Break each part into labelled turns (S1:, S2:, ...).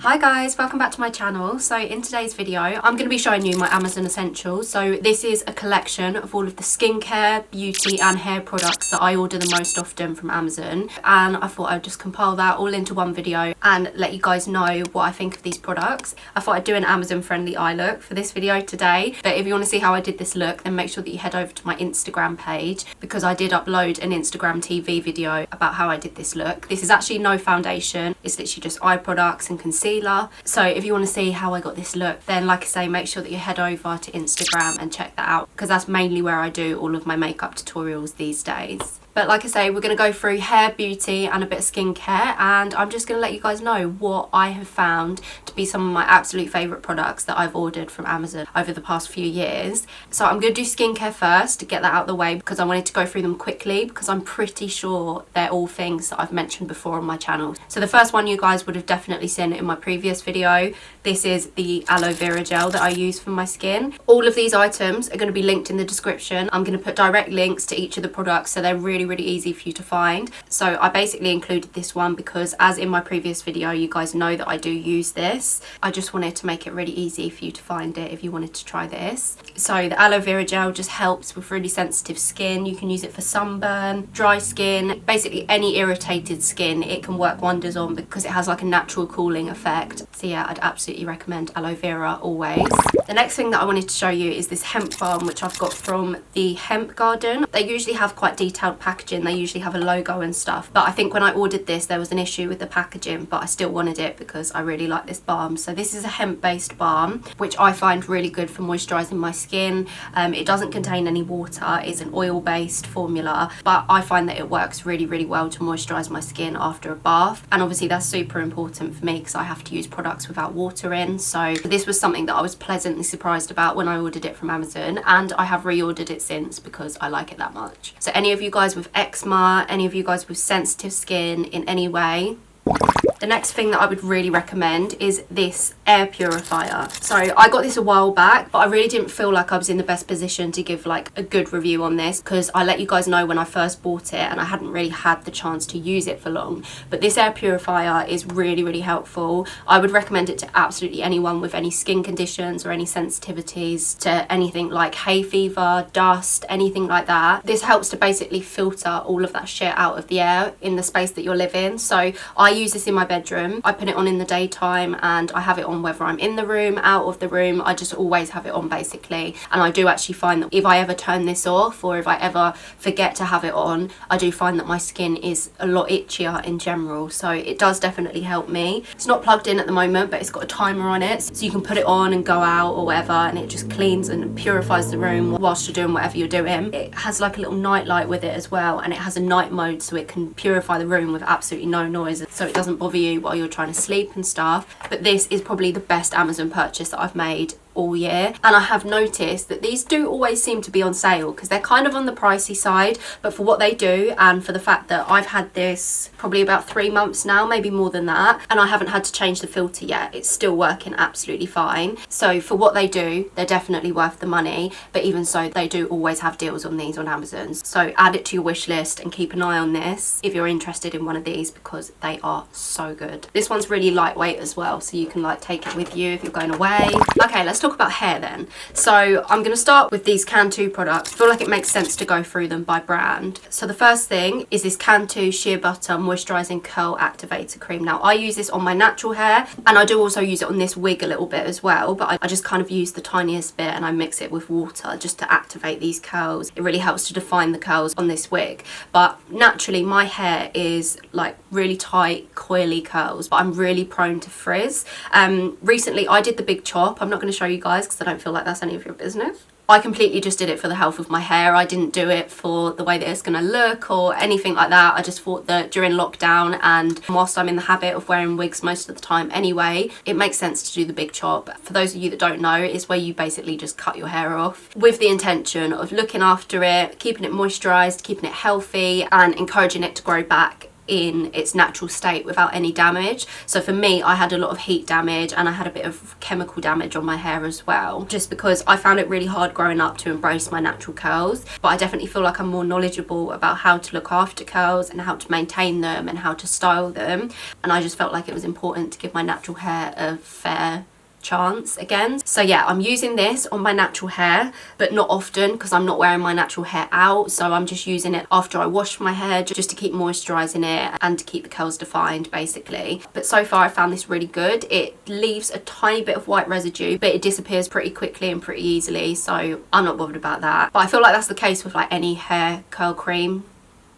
S1: Hi guys, welcome back to my channel. So in today's video I'm going to be showing you my Amazon essentials. So this is a collection of all of the skincare, beauty and hair products that I order the most often from Amazon, and I thought I'd just compile that all into one video and let you guys know what I think of these products. I thought I'd do an Amazon friendly eye look for this video today, but if you want to see how I did this look, then make sure that you head over to my Instagram page, because I did upload an Instagram TV video about how I did this look. This is actually no foundation, it's literally just eye products and concealer. So if you want to see how I got this look, then like I say, make sure that you head over to Instagram and check that out, because that's mainly where I do all of my makeup tutorials these days. But like I say, we're going to go through hair, beauty and a bit of skincare, and I'm just going to let you guys know what I have found to be some of my absolute favourite products that I've ordered from Amazon over the past few years. So I'm going to do skincare first to get that out of the way, because I wanted to go through them quickly, because I'm pretty sure they're all things that I've mentioned before on my channel. So the first one you guys would have definitely seen in my previous video. This is the Aloe Vera Gel that I use for my skin. All of these items are going to be linked in the description. I'm going to put direct links to each of the products, so they're really easy for you to find. So I basically included this one because, as in my previous video, you guys know that I do use this. I just wanted to make it really easy for you to find it if you wanted to try this. So the Aloe Vera Gel just helps with really sensitive skin. You can use it for sunburn, dry skin, basically any irritated skin it can work wonders on, because it has like a natural cooling effect. So yeah, I'd absolutely recommend aloe vera always. The next thing that I wanted to show you is this hemp balm, which I've got from the Hemp Garden. They usually have quite detailed packaging, they usually have a logo and stuff, but I think when I ordered this there was an issue with the packaging, but I still wanted it because I really like this balm. So this is a hemp based balm, which I find really good for moisturising my skin. It doesn't contain any water, it's an oil based formula, but I find that it works really well to moisturise my skin after a bath, and obviously that's super important for me because I have to use products without water in. So this was something that I was pleasantly surprised about when I ordered it from Amazon, and I have reordered it since because I like it that much. So any of you guys with eczema, any of you guys with sensitive skin in any way, the next thing that I would really recommend is this air purifier. So I got this a while back, but I really didn't feel like I was in the best position to give like a good review on this, because I let you guys know when I first bought it and I hadn't really had the chance to use it for long. But this air purifier is really helpful. I would recommend it to absolutely anyone with any skin conditions or any sensitivities to anything like hay fever, dust, anything like that. This helps to basically filter all of that shit out of the air in the space that you're living. So I use this in my bedroom. I put it on in the daytime and I have it on whether I'm in the room, out of the room. I just always have it on basically, and I do actually find that if I ever turn this off or if I ever forget to have it on, I do find that my skin is a lot itchier in general. So it does definitely help me. It's not plugged in at the moment, but it's got a timer on it, so you can put it on and go out or whatever, and it just cleans and purifies the room whilst you're doing whatever you're doing. It has like a little night light with it as well, and it has a night mode so it can purify the room with absolutely no noise, so it doesn't bother you while you're trying to sleep and stuff. But this is probably the best Amazon purchase that I've made all year, and I have noticed that these do always seem to be on sale because they're kind of on the pricey side, but for what they do and for the fact that I've had this probably about 3 months now, maybe more than that, and I haven't had to change the filter yet, it's still working absolutely fine. So for what they do, they're definitely worth the money. But even so, they do always have deals on these on Amazon, so add it to your wish list and keep an eye on this if you're interested in one of these, because they are so good. This one's really lightweight as well, so you can like take it with you if you're going away. Okay, let's talk about hair then. So I'm going to start with these Cantu products. I feel like it makes sense to go through them by brand. So the first thing is this Cantu Sheer Butter Moisturising Curl Activator Cream. Now I use this on my natural hair, and I do also use it on this wig a little bit as well, but I just kind of use the tiniest bit and I mix it with water just to activate these curls. It really helps to define the curls on this wig. But naturally my hair is like really tight, coily curls, but I'm really prone to frizz. Recently I did the big chop. I'm not going to show you guys because I don't feel like that's any of your business. I completely just did it for the health of my hair. I didn't do it for the way that it's going to look or anything like that. I just thought that during lockdown, and whilst I'm in the habit of wearing wigs most of the time anyway, it makes sense to do the big chop. For those of you that don't know, it's where you basically just cut your hair off with the intention of looking after it, keeping it moisturised, keeping it healthy and encouraging it to grow back in its natural state without any damage. So for me, I had a lot of heat damage and I had a bit of chemical damage on my hair as well, just because I found it really hard growing up to embrace my natural curls. But I definitely feel like I'm more knowledgeable about how to look after curls and how to maintain them and how to style them, and I just felt like it was important to give my natural hair a fair chance again. So yeah, I'm using this on my natural hair, but not often because I'm not wearing my natural hair out, so I'm just using it after I wash my hair just to keep moisturizing it and to keep the curls defined basically. But so far I found this really good. It leaves a tiny bit of white residue, but it disappears pretty quickly and pretty easily, so I'm not bothered about that. But I feel like that's the case with like any hair curl cream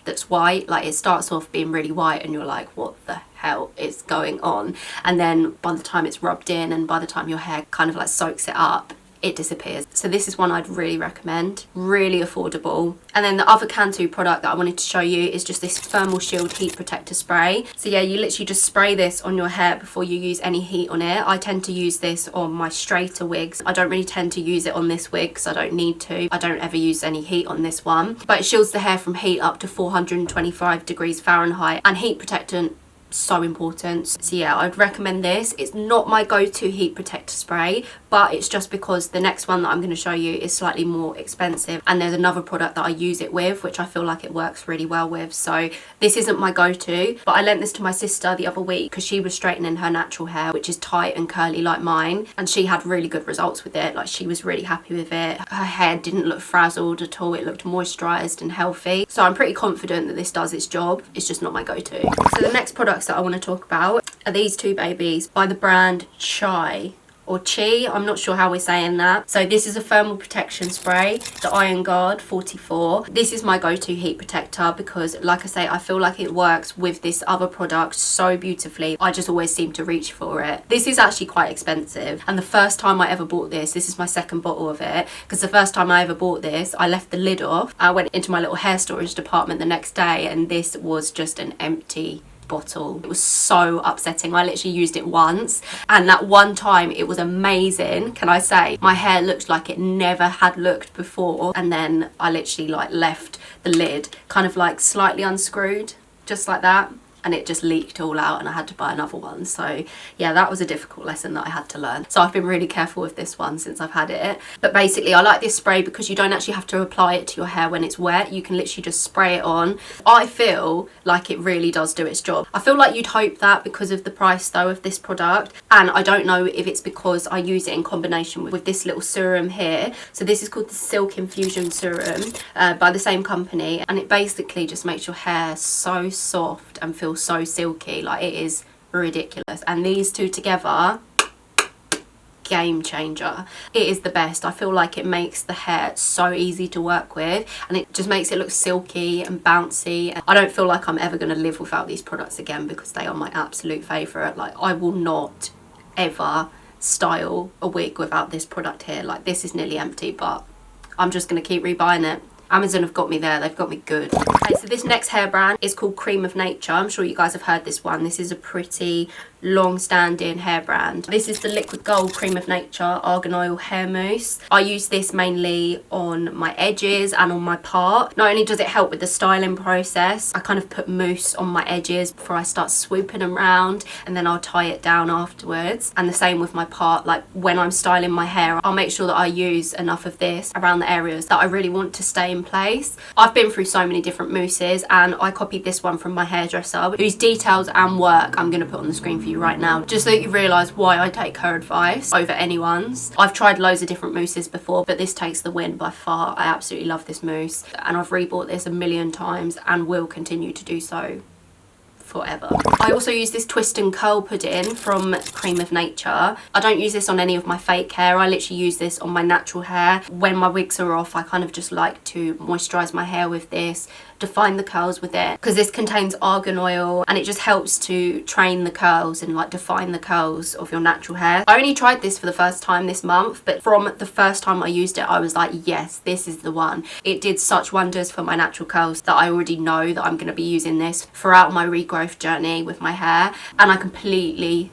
S1: that's white. Like, it starts off being really white and you're like, what the hell is going on? And then by the time it's rubbed in and by the time your hair kind of like soaks it up, it disappears. So this is one I'd really recommend, really affordable. And then the other Cantu product that I wanted to show you is just this Thermal Shield Heat Protector Spray. So yeah, you literally just spray this on your hair before you use any heat on it. I tend to use this on my straighter wigs. I don't really tend to use it on this wig because I don't need to. I don't ever use any heat on this one, but it shields the hair from heat up to 425 degrees Fahrenheit, and heat protectant, so important. So yeah, I'd recommend this. It's not my go-to heat protector spray, but it's just because the next one that I'm going to show you is slightly more expensive, and there's another product that I use it with which I feel like it works really well with. So this isn't my go-to, but I lent this to my sister the other week because she was straightening her natural hair, which is tight and curly like mine, and she had really good results with it. Like, she was really happy with it. Her hair didn't look frazzled at all. It looked moisturized and healthy, so I'm pretty confident that this does its job. It's just not my go-to. So the next products that I want to talk about are these two babies by the brand Chai or Chi, I'm not sure how we're saying that. So this is a thermal protection spray, the Iron Guard 44. This is my go-to heat protector because, like I say, I feel like it works with this other product so beautifully. I just always seem to reach for it. This is actually quite expensive, and the first time I ever bought this is my second bottle of it, because the first time I ever bought this, I left the lid off. I went into my little hair storage department the next day and this was just an empty bottle. It was so upsetting. I literally used it once, and that one time it was amazing. Can I say, my hair looked like it never had looked before, and then I literally like left the lid kind of like slightly unscrewed, just like that, and it just leaked all out and I had to buy another one. So yeah, that was a difficult lesson that I had to learn. So I've been really careful with this one since I've had it. But basically, I like this spray because you don't actually have to apply it to your hair when it's wet. You can literally just spray it on. I feel like it really does do its job. I feel like you'd hope that because of the price though of this product, and I don't know if it's because I use it in combination with this little serum here. So this is called the Silk Infusion Serum by the same company, and it basically just makes your hair so soft and feels so silky. Like, it is ridiculous, and these two together, game changer. It is the best. I feel like it makes the hair so easy to work with, and it just makes it look silky and bouncy. I don't feel like I'm ever going to live without these products again because they are my absolute favourite. Like, I will not ever style a wig without this product here. Like, this is nearly empty, but I'm just going to keep rebuying it. Amazon have got me there, they've got me good. Okay, so this next hair brand is called Cream of Nature. I'm sure you guys have heard this one. This is a pretty long-standing hair brand. This is the Liquid Gold Cream of Nature Argan Oil Hair Mousse. I use this mainly on my edges and on my part. Not only does it help with the styling process, I kind of put mousse on my edges before I start swooping them around, and then I'll tie it down afterwards. And the same with my part. Like, when I'm styling my hair, I'll make sure that I use enough of this around the areas that I really want to stay in place. I've been through so many different mousses, and I copied this one from my hairdresser, whose details and work I'm going to put on the screen for you right now, just so that you realise why I take her advice over anyone's. I've tried loads of different mousses before, but this takes the win by far. I absolutely love this mousse, and I've rebought this a million times and will continue to do so forever. I also use this Twist and Curl pudding from Cream of Nature. I don't use this on any of my fake hair. I literally use this on my natural hair. When my wigs are off, I kind of just like to moisturise my hair with this, define the curls with it, because this contains argan oil and it just helps to train the curls and like define the curls of your natural hair. I only tried this for the first time this month, but from the first time I used it, I was like, yes, this is the one. It did such wonders for my natural curls that I already know that I'm going to be using this throughout my regrowth journey with my hair, and I completely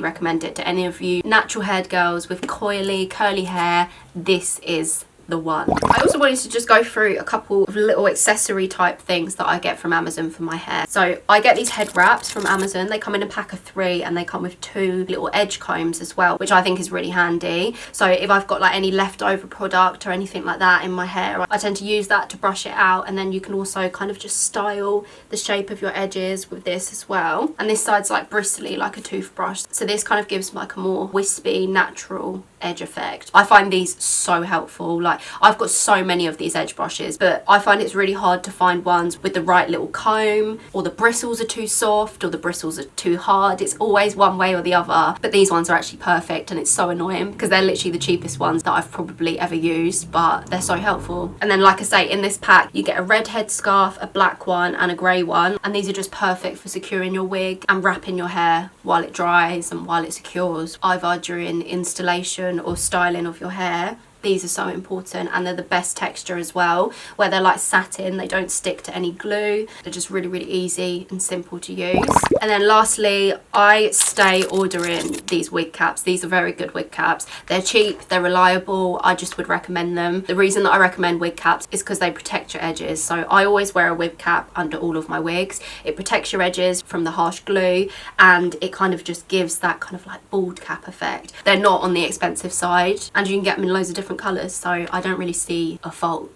S1: recommend it to any of you natural haired girls with coily curly hair. This is the one. I also wanted to just go through a couple of little accessory type things that I get from Amazon for my hair. So I get these head wraps from Amazon. They come in a pack of 3 and they come with 2 little edge combs as well, which I think is really handy. So if I've got like any leftover product or anything like that in my hair, I tend to use that to brush it out, and then you can also kind of just style the shape of your edges with this as well. And this side's like bristly like a toothbrush, so this kind of gives like a more wispy, natural edge effect. I find these so helpful. Like, I've got so many of these edge brushes, but I find it's really hard to find ones with the right little comb, or the bristles are too soft, or the bristles are too hard. It's always one way or the other. But these ones are actually perfect, and it's so annoying because they're literally the cheapest ones that I've probably ever used, but they're so helpful. And then, like I say, in this pack you get a red head scarf, a black one and a grey one, and these are just perfect for securing your wig and wrapping your hair while it dries and while it secures, either during installation or styling of your hair. These are so important, and they're the best texture as well, where they're like satin, they don't stick to any glue, they're just really, really easy and simple to use. And then lastly, I stay ordering these wig caps. These are very good wig caps. They're cheap, they're reliable, I just would recommend them. The reason that I recommend wig caps is because they protect your edges. So I always wear a wig cap under all of my wigs. It protects your edges from the harsh glue, and it kind of just gives that kind of like bald cap effect. They're not on the expensive side, and you can get them in loads of different colours, so I don't really see a fault.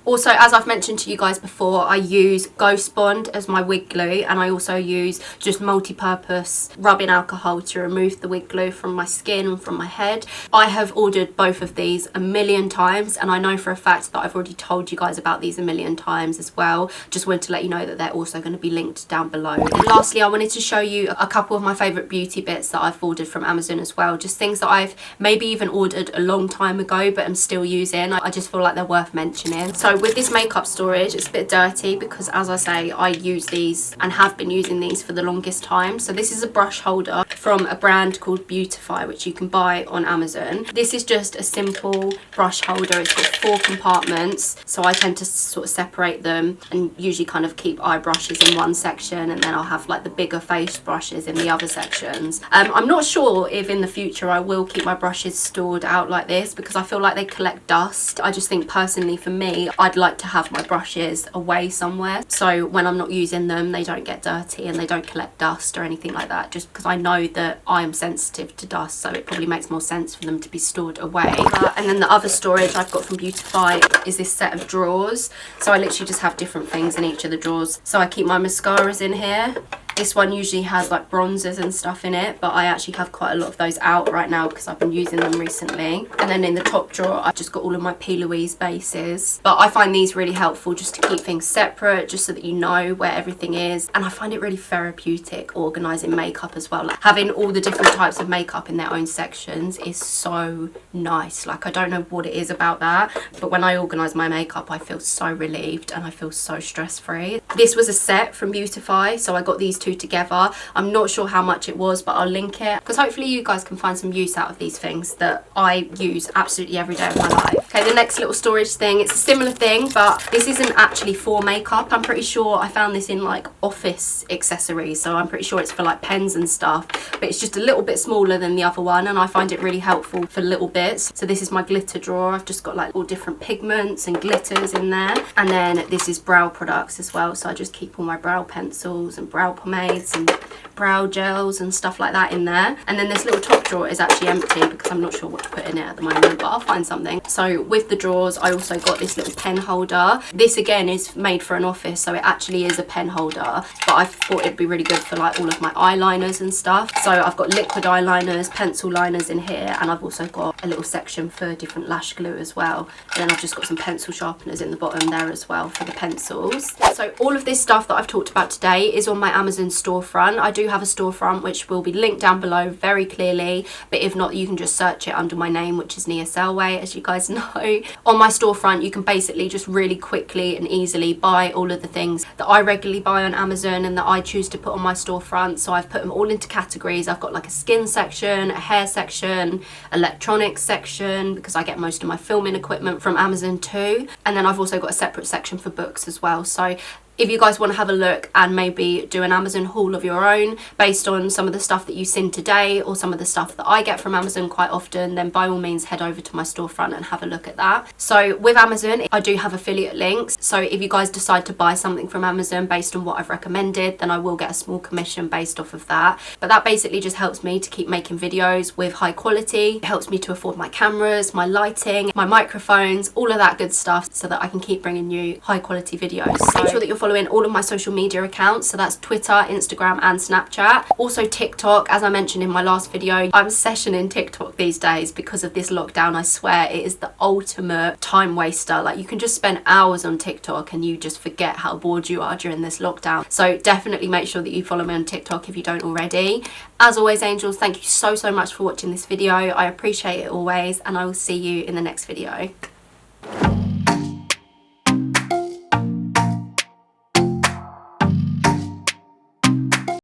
S1: Also, as I've mentioned to you guys before, I use Ghost Bond as my wig glue, and I also use just multi-purpose rubbing alcohol to remove the wig glue from my skin and from my head. I have ordered both of these a million times, and I know for a fact that I've already told you guys about these a million times as well. Just wanted to let you know that they're also going to be linked down below. And lastly, I wanted to show you a couple of my favourite beauty bits that I've ordered from Amazon as well. Just things that I've maybe even ordered a long time ago but am still using. I just feel like they're worth mentioning. So with this makeup storage, it's a bit dirty because, as I say, I use these and have been using these for the longest time. So this is a brush holder from a brand called Purifier, which you can buy on Amazon. This is just a simple brush holder. It's got 4 compartments, so I tend to sort of separate them and usually kind of keep eye brushes in one section, and then I'll have like the bigger face brushes in the other sections. I'm not sure if in the future I will keep my brushes stored out like this because I feel like they collect dust. I just think personally for me, I'd like to have my brushes away somewhere, so when I'm not using them they don't get dirty and they don't collect dust or anything like that, just because I know that I am sensitive to dust, so it probably makes more sense for them to be stored away. And then the other storage I've got from Purifier is this set of drawers, so I literally just have different things in each of the drawers. So I keep my mascaras in here. This one usually has like bronzers and stuff in it, but I actually have quite a lot of those out right now because I've been using them recently. And then in the top drawer, I've just got all of my P. Louise bases. But I find these really helpful just to keep things separate, just so that you know where everything is. And I find it really therapeutic organising makeup as well. Like, having all the different types of makeup in their own sections is so nice. Like, I don't know what it is about that, but when I organise my makeup, I feel so relieved and I feel so stress-free. This was a set from Purifier, so I got these 2 together. I'm not sure how much it was, but I'll link it because hopefully you guys can find some use out of these things that I use absolutely every day of my life. Okay, the next little storage thing, it's a similar thing, but this isn't actually for makeup. I'm pretty sure I found this in like office accessories, so I'm pretty sure it's for like pens and stuff, but it's just a little bit smaller than the other one, and I find it really helpful for little bits. So this is my glitter drawer. I've just got like all different pigments and glitters in there, and then this is brow products as well, so I just keep all my brow pencils and brow pomades and brow gels and stuff like that in there. And then this little top drawer is actually empty because I'm not sure what to put in it at the moment, but I'll find something. So with the drawers, I also got this little pen holder. This again is made for an office, so it actually is a pen holder, but I thought it'd be really good for like all of my eyeliners and stuff. So I've got liquid eyeliners, pencil liners in here, and I've also got a little section for different lash glue as well. And then I've just got some pencil sharpeners in the bottom there as well for the pencils. So all of this stuff that I've talked about today is on my Amazon storefront. I do have a storefront which will be linked down below very clearly, but if not, you can just search it under my name, which is Niah Selway, as you guys know. On my storefront, you can basically just really quickly and easily buy all of the things that I regularly buy on Amazon and that I choose to put on my storefront. So I've put them all into categories. I've got like a skin section, a hair section, electronics section, because I get most of my filming equipment from Amazon too. And then I've also got a separate section for books as well. So if you guys want to have a look and maybe do an Amazon haul of your own based on some of the stuff that you've seen today or some of the stuff that I get from Amazon quite often, then by all means head over to my storefront and have a look at that. So with Amazon, I do have affiliate links. So if you guys decide to buy something from Amazon based on what I've recommended, then I will get a small commission based off of that. But that basically just helps me to keep making videos with high quality. It helps me to afford my cameras, my lighting, my microphones, all of that good stuff, so that I can keep bringing you high quality videos. So make sure that you're following all of my social media accounts. So that's Twitter, Instagram and Snapchat. Also TikTok, as I mentioned in my last video, I'm sessioning TikTok these days because of this lockdown. I swear it is the ultimate time waster. Like, you can just spend hours on TikTok and you just forget how bored you are during this lockdown. So definitely make sure that you follow me on TikTok if you don't already. As always, angels, thank you so much for watching this video. I appreciate it always, and I will see you in the next video.